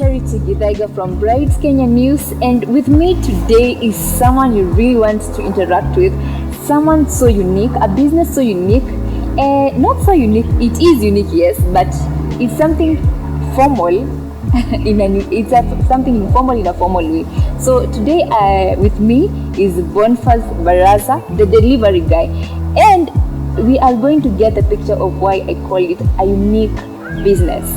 Charity Githaiga from Brides Kenya News, and with me today is someone you really want to interact with, someone so unique, a business so unique, not so unique, it is unique, yes, but it's something formal, something informal in a formal way. So today with me is Boniface Baraza, the delivery guy, and we are going to get a picture of why I call it a unique business.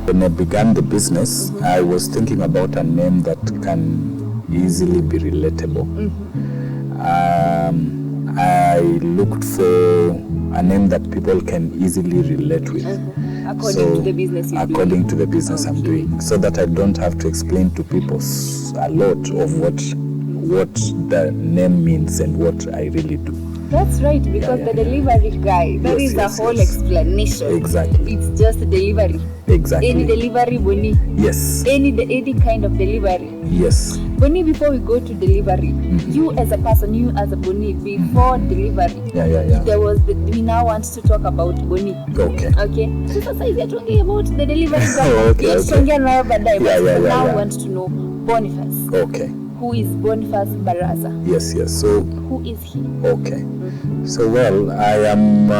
When I began the business, I was thinking about a name that can easily be relatable. I looked for a name that people can easily relate with. According to the business I'm doing, so that I don't have to explain to people a lot of what the name means and what I really do. That's right, because the delivery guy, that is the whole explanation. Exactly. It's just delivery. Exactly. Any delivery, Boni. Yes. Any kind of delivery. Yes. Boni, before we go to delivery, you as a person, you as a Boni, before delivery, we now want to talk about Boni. Okay. So sasa hivi talking about the delivery guy. Okay. Now want to know Boniface. Okay. Who is Boniface Baraza? Yes. So who is he? Okay. So well, I am.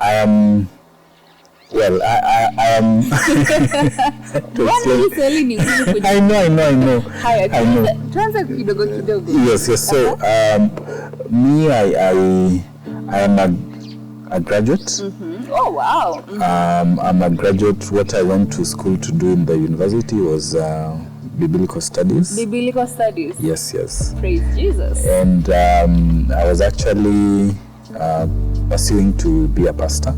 I am. Well, I am. What are you selling? I know. I know. Yes. So me, I am a graduate. Oh wow. I'm a graduate. What I went to school to do in the university was biblical studies. Biblical studies. Yes. Praise Jesus. And I was actually pursuing to be a pastor.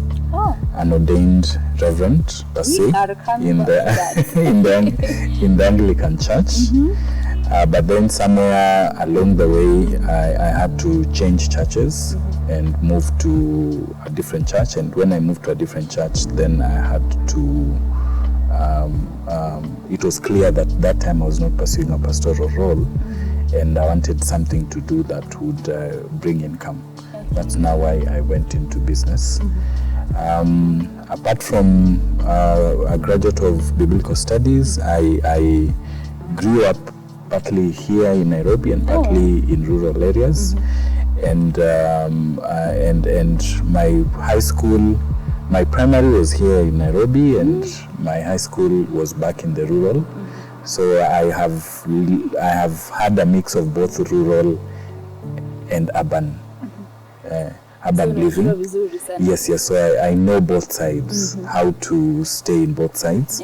An ordained reverend, per se, in the Anglican church. But then somewhere along the way, I had to change churches and move to a different church. And when I moved to a different church, then I had to. It was clear that time I was not pursuing a pastoral role, and I wanted something to do that would bring income. That's now why I went into business. Apart from a graduate of biblical studies, I grew up partly here in Nairobi and partly in rural areas, and my high school, my primary was here in Nairobi, and my high school was back in the rural. So I have had a mix of both rural and urban. Urban living. Yes. So I know both sides, how to stay in both sides.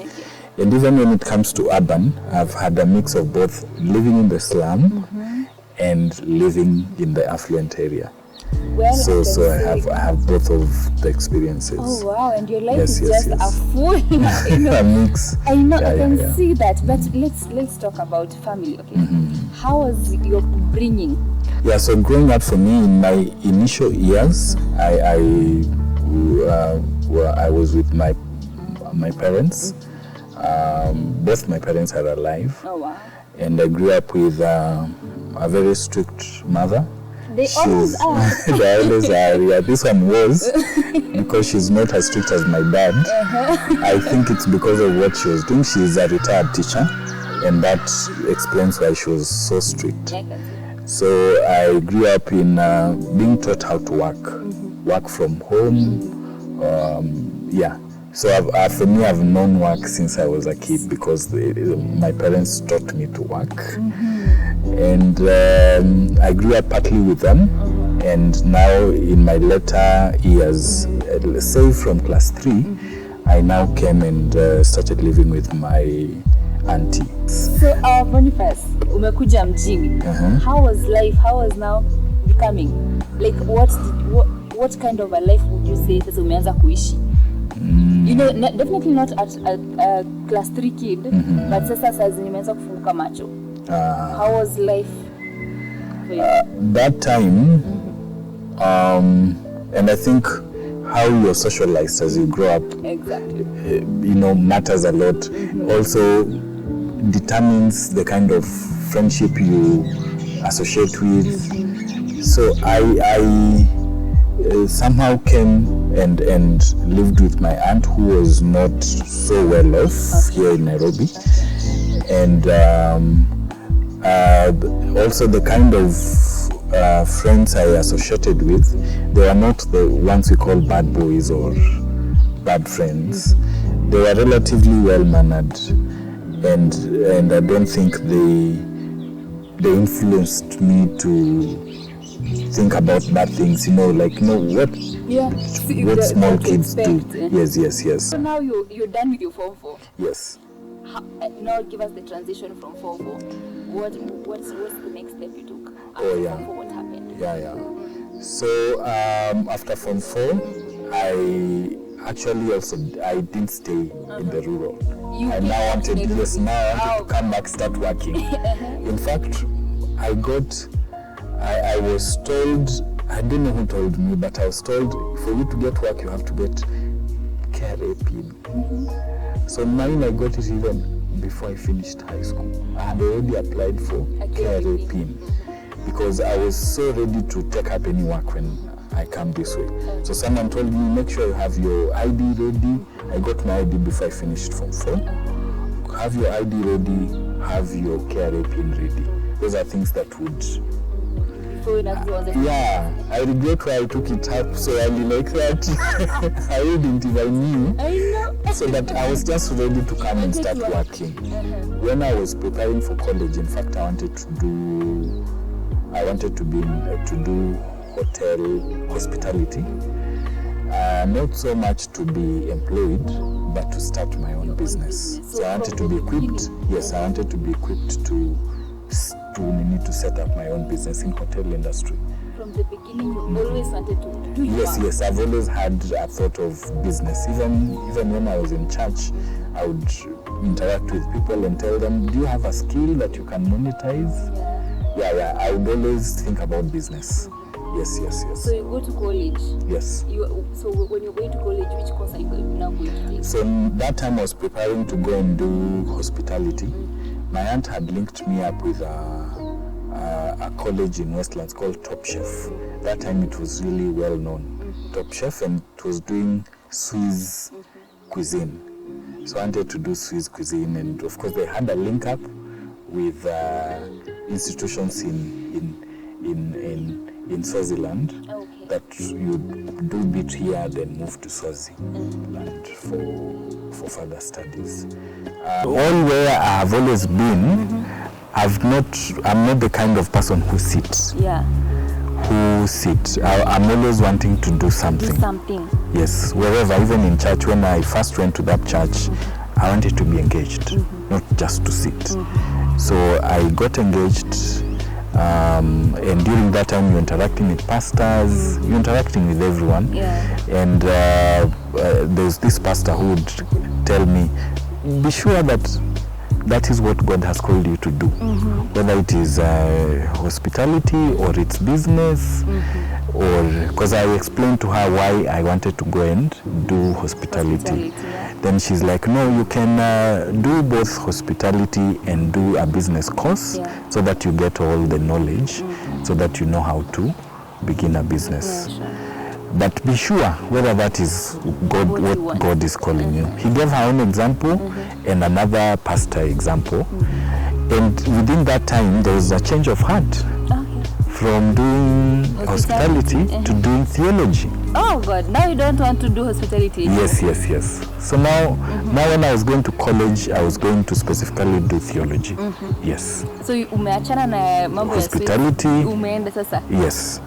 And even when it comes to urban, I've had a mix of both living in the slum and living in the affluent area. Well, so I have both of the experiences. Oh wow, and your life is just a full a mix. I know, I can see that. But let's talk about family, okay? How was your bringing? Yeah, so growing up for me in my initial years, I was with my parents. Both my parents are alive. Oh wow. And I grew up with a very strict mother. They always are. They always are. Yeah, this one was because she's not as strict as my dad. I think it's because of what she was doing. She's a retired teacher, and that explains why she was so strict. So I grew up in being taught how to work from home. So for me, I've known work since I was a kid because my parents taught me to work. And I grew up partly with them. And now in my later years, let's say from class 3, I now came and started living with my auntie. So Boniface, umekuja mjini. How was life? How was now becoming? Like what kind of a life would you say sasa umeanza kuishi? You know, definitely not at a class 3 kid, but sasa nimeanza kufunguka macho. How was life for you? That time, and I think how you're socialized as you grow up, matters a lot. Also determines the kind of friendship you associate with. So I somehow came and lived with my aunt, who was not so well off here in Nairobi. And also the kind of friends I associated with, they were not the ones we call bad boys or bad friends. They were relatively well mannered, and I don't think they influenced me to think about bad things, like what small kids do. Yes. So now you're done with your Form 4. Yes. Now give us the transition from Form 4. What's the next step you took? Oh yeah. Form 4, what happened? Yeah. So after Form 4, I didn't stay in the rural. I now wanted to come back, start working. In fact, I was told, I don't know who told me, but I was told for you to get work, you have to get KRA PIN. So mine, I got it even before I finished high school. I had already applied for KRA PIN because I was so ready to take up any work when I come this way. So someone told me, make sure you have your ID ready. I got my ID before I finished Form 4. Have your ID ready, have your KRA PIN ready. Those are things that would... I regret why I took it up so early like that. I wouldn't if I knew. I know. So that I was just ready to come and start working. When I was preparing for college, in fact, I wanted to do hotel hospitality. Not so much to be employed, but to start my own business. So I wanted to be equipped. Yes, I wanted to be equipped to set up my own business in hotel industry. From the beginning, you always wanted to do Yes, I've always had a thought of business. Even when I was in church, I would interact with people and tell them, do you have a skill that you can monetize? Yeah. I would always think about business. Yes. So you go to college? Yes. So when you're going to college, which course are you now going to take? So that time I was preparing to go and do hospitality. My aunt had linked me up with a college in Westlands called Top Chef. That time it was really well known, Top Chef, and it was doing Swiss cuisine. So I wanted to do Swiss cuisine, and of course they had a link up with institutions in Swaziland that you do bit here, then move to Swaziland for further studies. All where I have always been, I'm not the kind of person who sits. I'm always wanting to do something. Yes, wherever, even in church. When I first went to that church, I wanted to be engaged, not just to sit. So I got engaged, and during that time you're interacting with pastors, you're interacting with everyone. And there's this pastor who would tell me, be sure that is what God has called you to do, whether it is hospitality or it's business, or because I explained to her why I wanted to go and do hospitality. Then she's like, no, you can do both hospitality and do a business course, so that you get all the knowledge, so that you know how to begin a business. But be sure whether that is what God is calling you. He gave her own example and another pastor example. And within that time, there was a change of heart from doing hospitality to doing theology. Oh God, now you don't want to do hospitality? Yes. So now when I was going to college, I was going to specifically do theology. Yes. So umeachana na mambo ya hospitality. Umeenda sasa? Yes.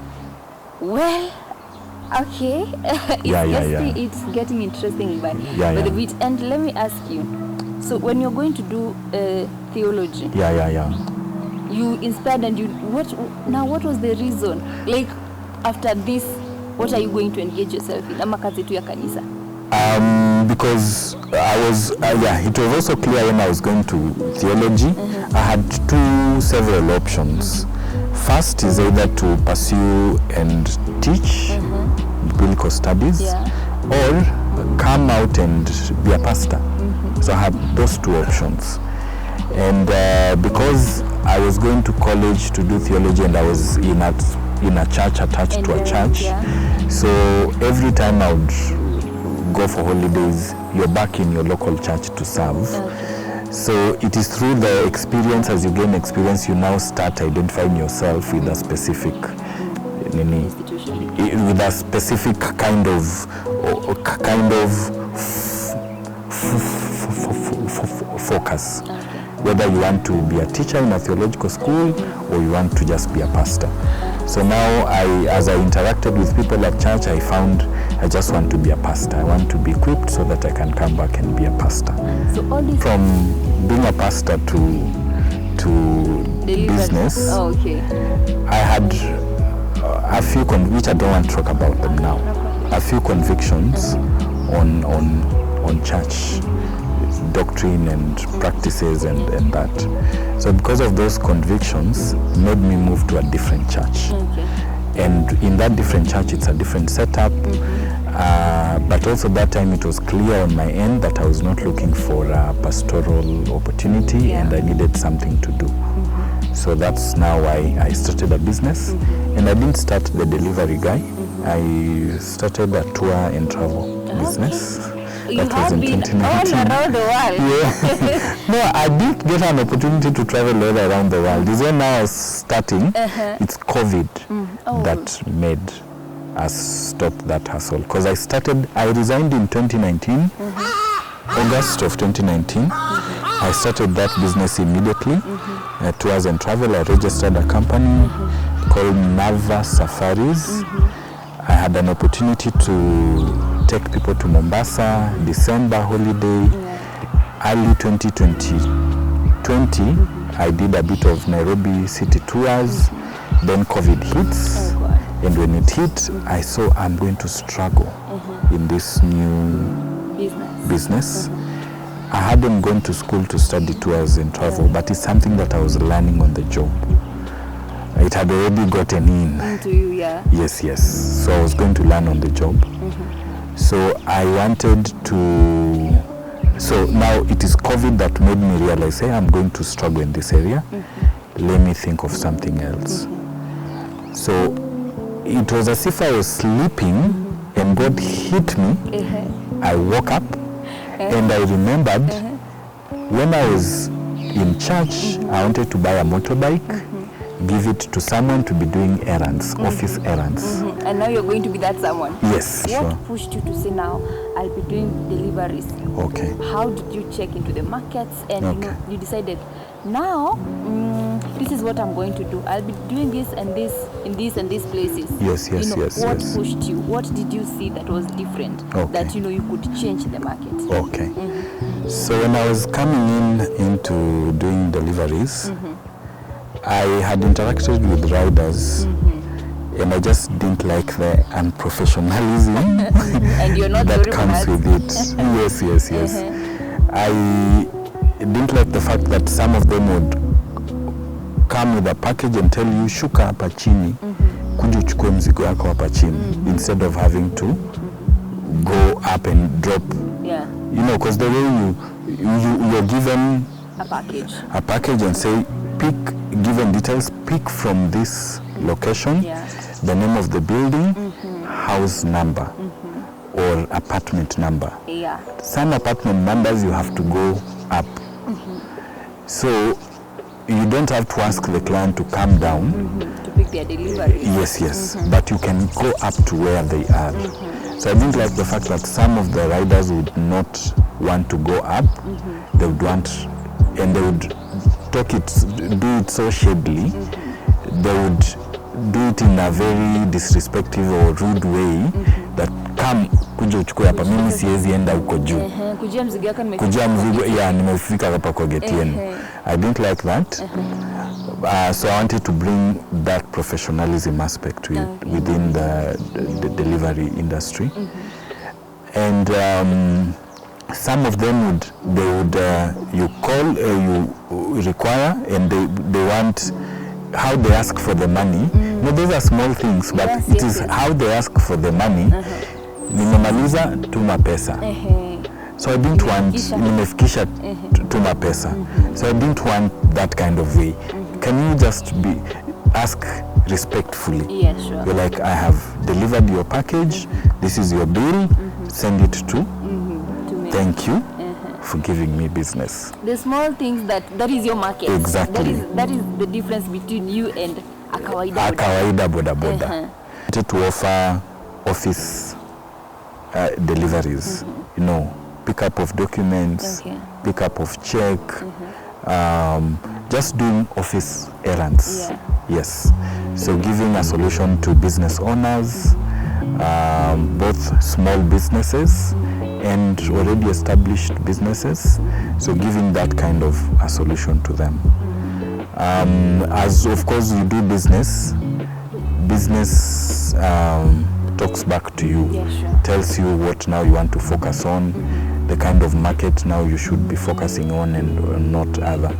Well, okay. It's getting interesting by the bit. And let me ask you, so when you're going to do theology, you inspired, and what was the reason? Like, after this, what are you going to engage yourself in? Ama kazi tu ya kanisa? Because I was, it was also clear when I was going to theology, I had several options. First is either to pursue and teach biblical studies, or come out and be a pastor. So I had those two options. And because I was going to college to do theology, and I was in a in a church, attached And to a church. yeah. So every time I would go for holidays, you're back in your local church to serve. Okay. So it is through the experience, as you gain experience, you now start identifying yourself with a specific Institution. with a specific kind of focus. Okay. Whether you want to be a teacher in a theological school or you want to just be a pastor. So now, as I interacted with people at church, I found I just want to be a pastor. I want to be equipped so that I can come back and be a pastor. So all this From being a pastor to business, Oh, okay. I had a few, which I don't want to talk about them now, a few convictions on church doctrine and practices and that. So because of those convictions, made me move to a different church. Okay. And in that different church, it's a different setup. But also that time it was clear on my end that I was not looking for a pastoral opportunity, and I needed something to do. So that's now why I started a business. And I didn't start the delivery guy. I started a tour and travel business. You That was have in been 2019. all around the world. Yeah. No, I did get an opportunity to travel all around the world. This when I was starting, it's COVID that made us stop that hustle. Because I resigned in 2019, August of 2019. I started that business immediately, tours and travel. I registered a company called Nava Safaris. I had an opportunity to take people to Mombasa, December holiday, early 2020. I did a bit of Nairobi city tours, then COVID hits, and when it hit, I saw I'm going to struggle in this new business. I hadn't gone to school to study tours and travel, but it's something that I was learning on the job. It had already gotten in. Into you, yeah. Yes. So I was going to learn on the job. So I wanted to, so now it is COVID that made me realize, hey, I'm going to struggle in this area. Let me think of something else. So it was as if I was sleeping and God hit me. I woke up and I remembered when I was in church, I wanted to buy a motorbike, give it to someone to be doing errands, office errands. And now you're going to be that someone. Yes, What sure. pushed you to say now, I'll be doing deliveries? Okay. How did you check into the markets and you decided, now, this is what I'm going to do. I'll be doing this and this in these and these places. Yes. What pushed you? What did you see that was different that you could change the market? Okay. So when I was coming into doing deliveries, I had interacted with riders, and I just didn't like the unprofessionalism And you're not that very comes polite. with it. Yes. I didn't like the fact that some of them would come with a package and tell you, shuka hapa chini, kuja uchukue mzigo yako hapa chini, instead of having to go up and drop. Yeah. Because the way you're given A package and say, given details, pick from this location, the name of the building, house number, or apartment number. Yeah. Some apartment numbers you have to go up. So you don't have to ask the client to come down. To pick their delivery. Yes. But you can go up to where they are. So I didn't like the fact that some of the riders would not want to go up. They would want, and they would do it so shadily. They would do it in a very disrespectful or rude way that kuja uchukue hapa, mimi siwezi enda huko juu. Kujia mzigo yako Kujia mzigo, nimefika hapa kwa gate yenu. I didn't like that. So I wanted to bring that professionalism aspect within the delivery industry. And some of them you require, and they want how they ask for the money. No, those are small things, but it is how they ask for the money. Nimemaliza, tuma pesa. So I didn't want, nimefikisha, tuma pesa. So I didn't want that kind of way. Can you just be, ask respectfully. Yeah, sure. You're like, I have delivered your package, this is your bill, send it to me. Thank you for giving me business. The small things that is your market. Exactly. That is the difference between you and a kawaida bodaboda. To offer office deliveries, you know, pickup of documents, pickup of check, just doing office errands. Yes. So giving a solution to business owners, both small businesses and already established businesses. So giving that kind of a solution to them. As of course you do business talks back to you, tells you what now you want to focus on, the kind of market now you should be focusing on and not other.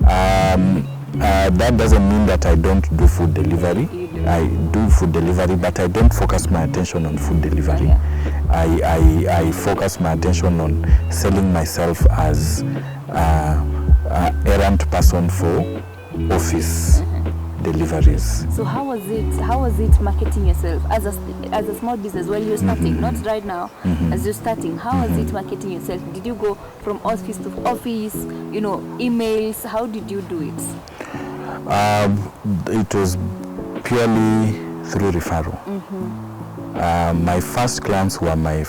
That doesn't mean that I don't do food delivery. I do food delivery, but I don't focus my attention on food delivery. I focus my attention on selling myself as an errand person for office deliveries. So how was it marketing yourself as a small business while you're starting, not right now, as you're starting? How was it marketing yourself? Did you go from office to office, you know, emails? How did you do it? It was purely through referral. My first clients were my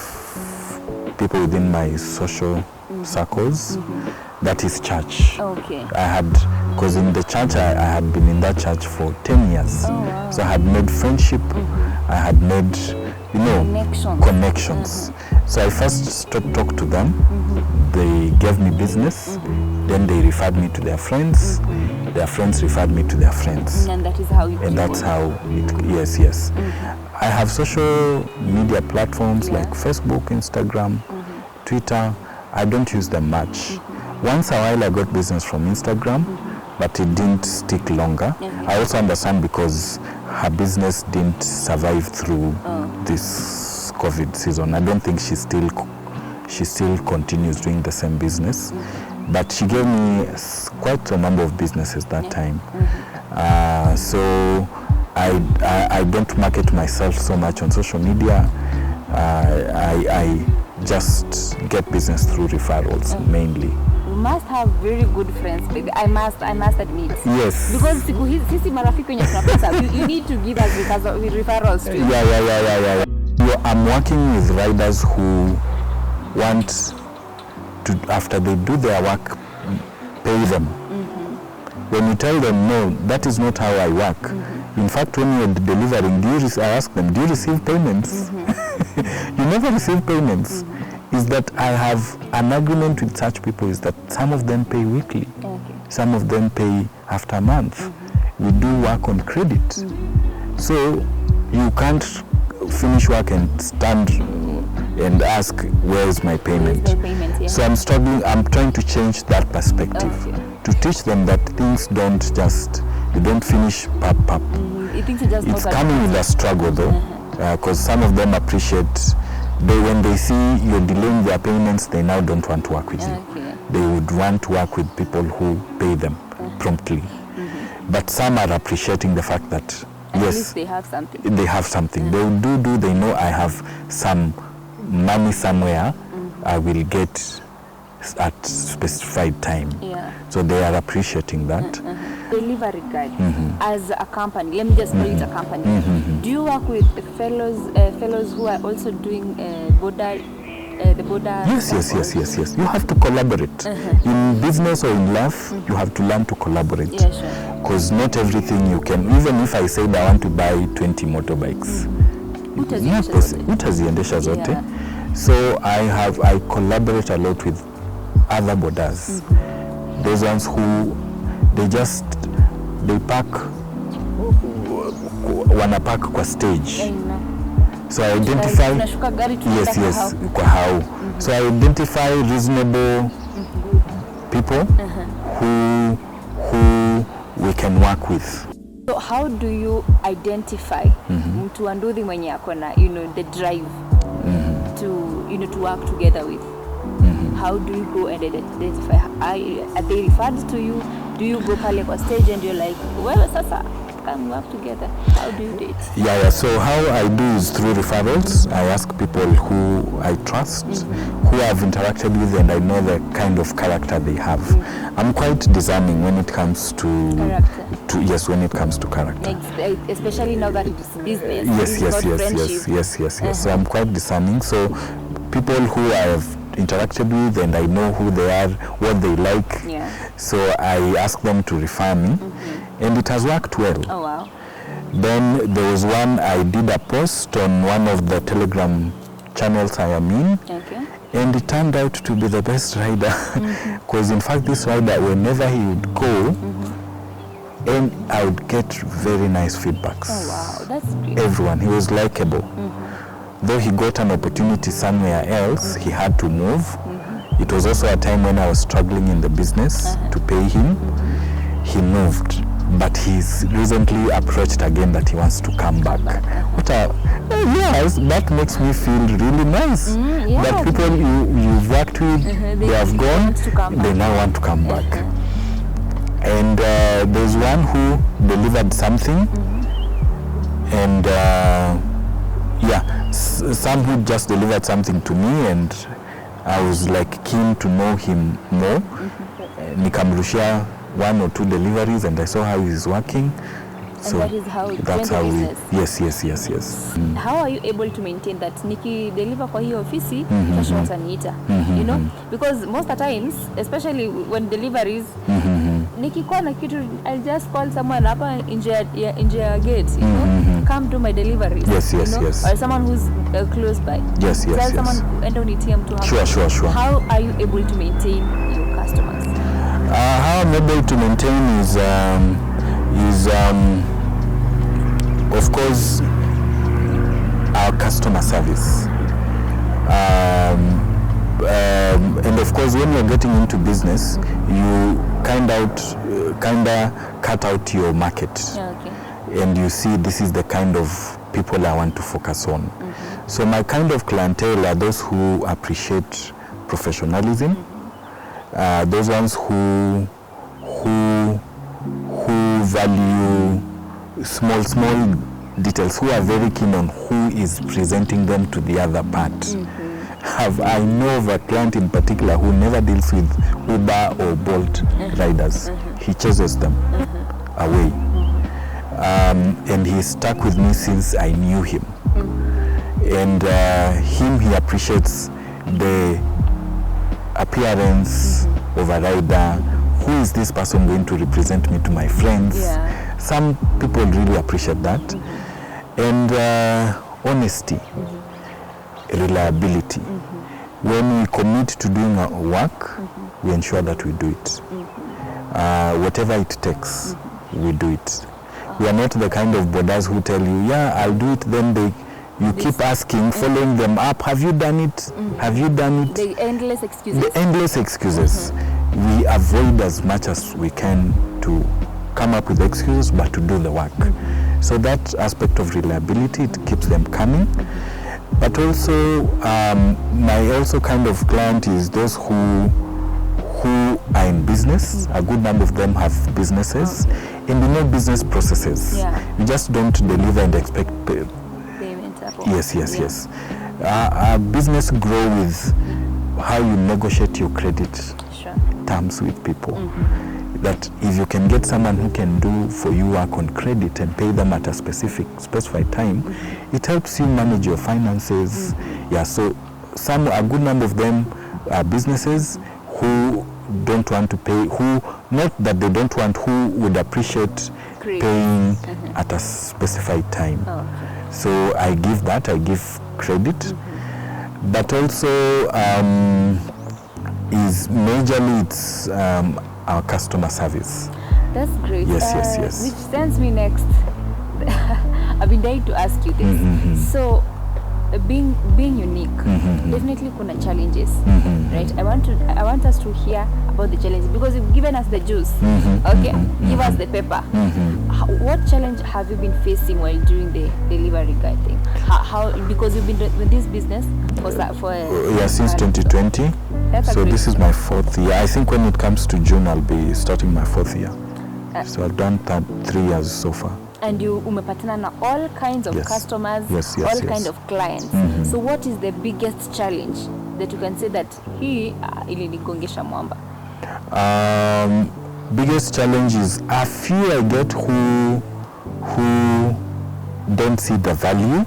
people within my social circles. That is church. Okay. Because in the church, I had been in that church for 10 years. Oh, wow. So I had made friendship, I had made, you know, connections. So I first talked to them. They gave me business. Then they referred me to their friends. Their friends referred me to their friends. And that is how you And that's how it, yes. I have social media platforms like Facebook, Instagram, Twitter. I don't use them much. Once a while I got business from Instagram, but it didn't stick longer. I also understand because her business didn't survive through this COVID season. I don't think she still continues doing the same business, but she gave me quite a number of businesses that time. So I don't market myself so much on social media. I just get business through referrals mainly. You must have very good friends, baby. I must admit. Yes. Because sisi marafiki wenye tunapata, you need to give us referrals too. Yeah. I'm working with riders who want to, after they do their work, pay them. When you tell them, no, that is not how I work. In fact, when you're delivering, I ask them, do you receive payments? You never receive payments. Is that I have an agreement with such people is that some of them pay weekly. Some of them pay after a month. We do work on credit. So you can't finish work and stand and ask, where is my payment? So I'm trying to change that perspective. To teach them that things you don't finish pap. It's coming with a struggle though, because some of them appreciate, when they see you're delaying their payments, they now don't want to work with you. They would want to work with people who pay them promptly. But some are appreciating the fact that, at least they have something. They have something. They they know I have some money somewhere I will get at specified time. So they are appreciating that. Delivery guy, as a company, let me just call it a company. Do you work with fellows who are also doing the boda? Yes. You have to collaborate. In business or in life, you have to learn to collaborate. Because not everything you can, even if I said I want to buy 20 motorbikes, utaziendesha zote. So I collaborate a lot with other bodas. Those ones who they park, wanapark kwa stage. So I identify, yes, kwa how. So I identify reasonable people who we can work with. So how do you identify mtu anduthi mwenye akona, the drive to work together with? How do you go and identify? Are they referred to you? Do you go pale kwa stage and you're like, wewe sasa come work together? How do you do it? Yeah, so how I do is through referrals. I ask people who I trust, who I've interacted with, and I know the kind of character they have. I'm quite discerning when it comes to Character. when it comes to character. Especially now that it's business. Yes. Uh-huh. So I'm quite discerning. So people who I have interacted with and I know who they are, what they like. Yeah. So I ask them to refer me, and it has worked well. Oh wow. Then there was one, I did a post on one of the Telegram channels I am in, Okay. and it turned out to be the best rider. Because in fact this rider, whenever he would go, and I would get very nice feedbacks. Oh wow, that's great. Everyone, he was likable. Though he got an opportunity somewhere else, he had to move. It was also a time when I was struggling in the business to pay him. He moved, but he's recently approached again that he wants to come back. Yes, that makes me feel really nice. Yeah. That people you've worked with, they have gone, they now want to come back. And there's one who delivered something, and some who just delivered something to me, and I was like keen to know him more. Nikamrushia 1 or 2 deliveries, and I saw how he's working. And that is how that's how we. business. Yes. How are you able to maintain that? Niki deliver kwa hii ofisi, kesho wataniita. You know, because most of the times, especially when deliveries, nikikuwa na kitu, I just call someone hapa nje ya gate, you know, come to my deliveries. Yes. Or someone who's close by. Yes. Someone enda unitie mtu hapa. Sure. How are you able to maintain your customers? How I'm able to maintain is of course our customer service, and of course when you're getting into business, you kinda cut out your market. Okay. And you see this is the kind of people I want to focus on. So my kind of clientele are those who appreciate professionalism, those ones who value small details, who are very keen on who is presenting them to the other part. I know of a client in particular who never deals with Uber or Bolt riders. He chases them away. And he's stuck with me since I knew him. And he appreciates the appearance of a rider. Who is this person going to represent me to my friends? Yeah. Some people really appreciate that. And honesty, reliability. When we commit to doing our work, we ensure that we do it. Whatever it takes, we do it. We are not the kind of bodas who tell you, yeah, I'll do it, then you keep asking, following them up, have you done it? Have you done it? The endless excuses. The endless excuses. We avoid as much as we can to come up with excuses, but to do the work. So that aspect of reliability, it keeps them coming. But also, my also kind of client is those who are in business. A good number of them have businesses, and you know business processes. Yeah. You just don't deliver and expect Payment. Yes. A business grow with how you negotiate your credit terms with people. That if you can get someone who can do for you work on credit and pay them at a specified time, it helps you manage your finances. Yeah, so a good number of them are businesses who don't want to pay, who, not that they don't want, who would appreciate paying at a specified time. So I give credit, but also is majorly it's our customer service. That's great. Yes. Which sends me next. I've been dying to ask you this. So, being unique, definitely kuna challenges, right? I want us to hear about the challenges because you've given us the juice. Okay, give us the pepper. What challenge have you been facing while doing the delivery guy thing? How because you've been with this business for since 2020. So this is my 4th year. I think when it comes to June, I'll be starting my 4th year. So I've done 3 years so far. And you umepatana na all kinds of customers, all kinds of clients. So what is the biggest challenge that you can say that hii ilinigongesha mwamba? Biggest challenge is a few I get who don't see the value.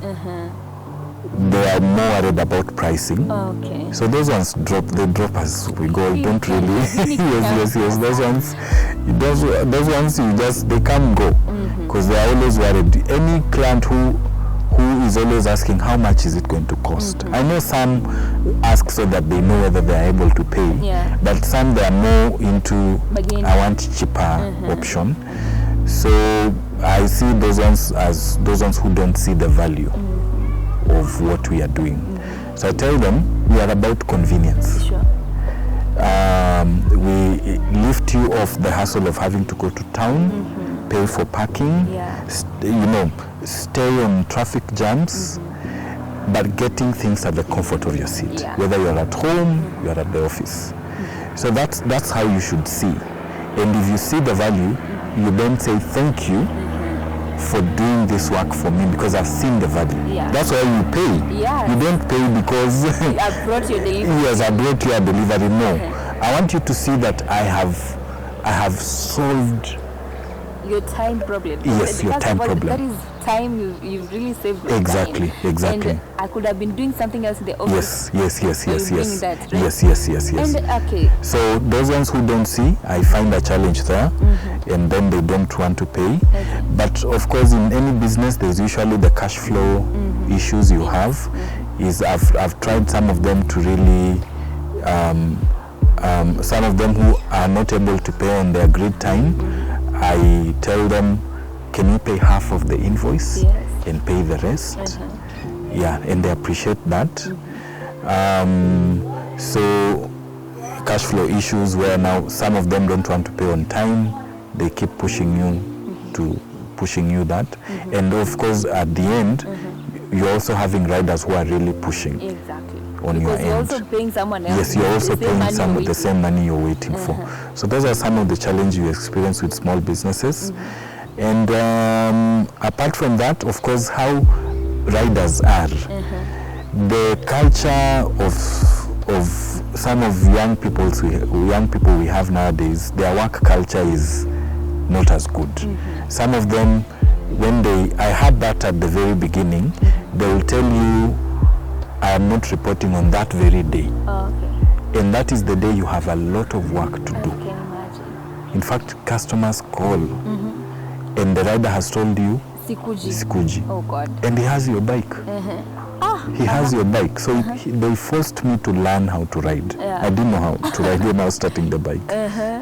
They are more worried about pricing. Okay. So those ones drop as we go. Don't really. yes. Those ones they come go because they are always worried. Any client who is always asking how much is it going to cost. I know some ask so that they know whether they are able to pay. Yeah. But some they are more into I want cheaper option. So I see those ones as those ones who don't see the value of what we are doing. So I tell them we are about convenience. Sure. We lift you off the hassle of having to go to town, pay for parking, stay on traffic jams, but getting things at the comfort of your seat. Yeah. Whether you're at home, you're at the office. So that's how you should see. And if you see the value, you then say thank you for doing this work for me because I've seen the value. Yeah. That's why you pay. Yeah. You don't pay because I brought your delivery. Yes, I brought you a delivery. No. I want you to see that I have solved your time problem. Yes, your time problem. That is time you've really saved your Exactly. And I could have been doing something else in the office. Yes. That, right? Yes. And okay. So those ones who don't see, I find a challenge there, and then they don't want to pay. Okay. But of course, in any business, there's usually the cash flow issues you have. Is I've tried some of them to really, some of them who are not able to pay on the agreed time, I tell them, can you pay half of the invoice and pay the rest? Yeah, and they appreciate that. So cash flow issues where now some of them don't want to pay on time, they keep pushing you that. And of course at the end, you're also having riders who are really pushing. Exactly. On because your you're end. also paying someone else. Yes, you're also paying the same money you're waiting for. So those are some of the challenges you experience with small businesses. And apart from that, of course, how riders are. The culture of some of young people we have nowadays, their work culture is not as good. Some of them, I had that at the very beginning, they will tell you, I am not reporting on that very day. Okay. And that is the day you have a lot of work to do. I can imagine. In fact, customers call and the rider has told you, Sikuji. Oh God. And he has your bike. He has your bike. So they forced me to learn how to ride. Yeah. I didn't know how to ride when I was starting the bike.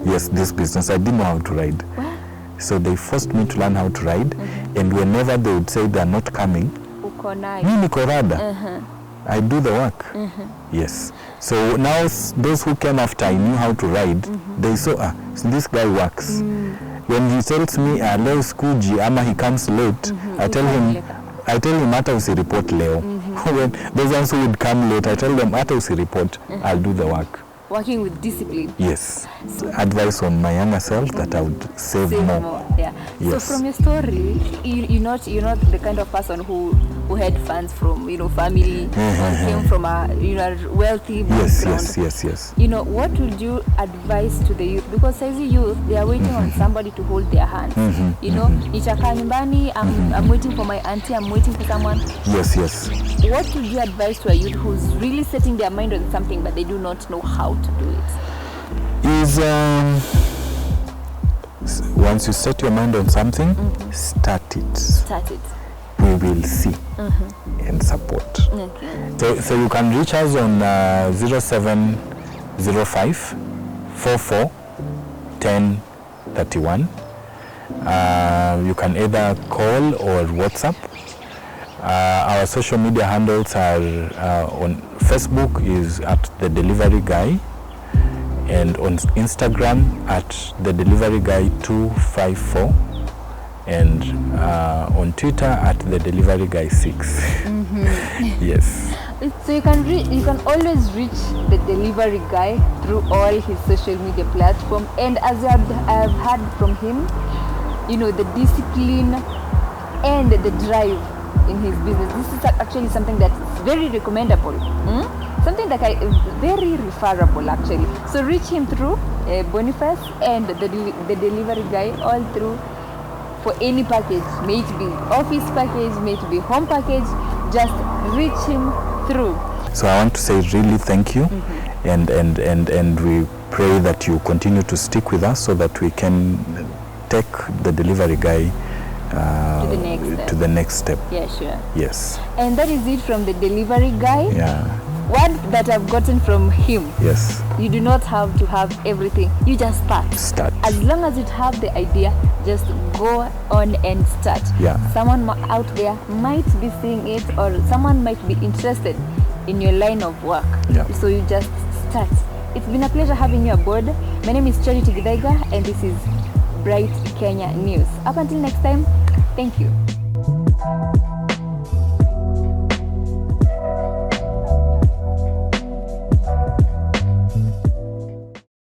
Yes, this business, I didn't know how to ride. What? So they forced me to learn how to ride. And whenever they would say they're not coming, me niko rada. I do the work. Yes. So now those who came after I knew how to ride, they saw, so this guy works. When he tells me leo sikuji ama he comes late, I tell him hata usireport leo. When those ones who would come late, I tell them hata usireport, I'll do the work. Working with discipline. Yes. Advice on my younger self that I would save more. Yeah. Yes. So from your story, you're not the kind of person who had funds from family or came from a wealthy background. Yes. What would you advise to the youth? Because as a youth, they are waiting on somebody to hold their hands. Nitakaa nyumbani, I'm waiting for my auntie, I'm waiting for someone. Yes. What would you advise to a youth who's really setting their mind on something but they do not know how to do it? Is once you set your mind on something, start it. We will see and support. Okay. So you can reach us on 0705 44 10 31. You can either call or WhatsApp. Our social media handles are on Facebook is at The Delivery Guy, and on Instagram at The Delivery Guy 254, and on Twitter at The Delivery Guy 6. Yes. So you can always reach The Delivery Guy through all his social media platforms, and as I have heard from him, the discipline and the drive in his business. This is actually something that's very recommendable. Something that very referable actually. So reach him through Boniface and the delivery guy all through for any package, may it be office package, may it be home package, just reach him through. So I want to say really thank you, and we pray that you continue to stick with us so that we can take the delivery guy to the next step. Yeah, sure. Yes. And that is it from the delivery guy. Yeah. What that I've gotten from him. Yes. You do not have to have everything. You just start. Start. As long as you have the idea, just go on and start. Yeah. Someone out there might be seeing it, or someone might be interested in your line of work. Yeah. So you just start. It's been a pleasure having you aboard. My name is Charity Gidaiga, and this is Bright Kenya News. Up until next time, thank you.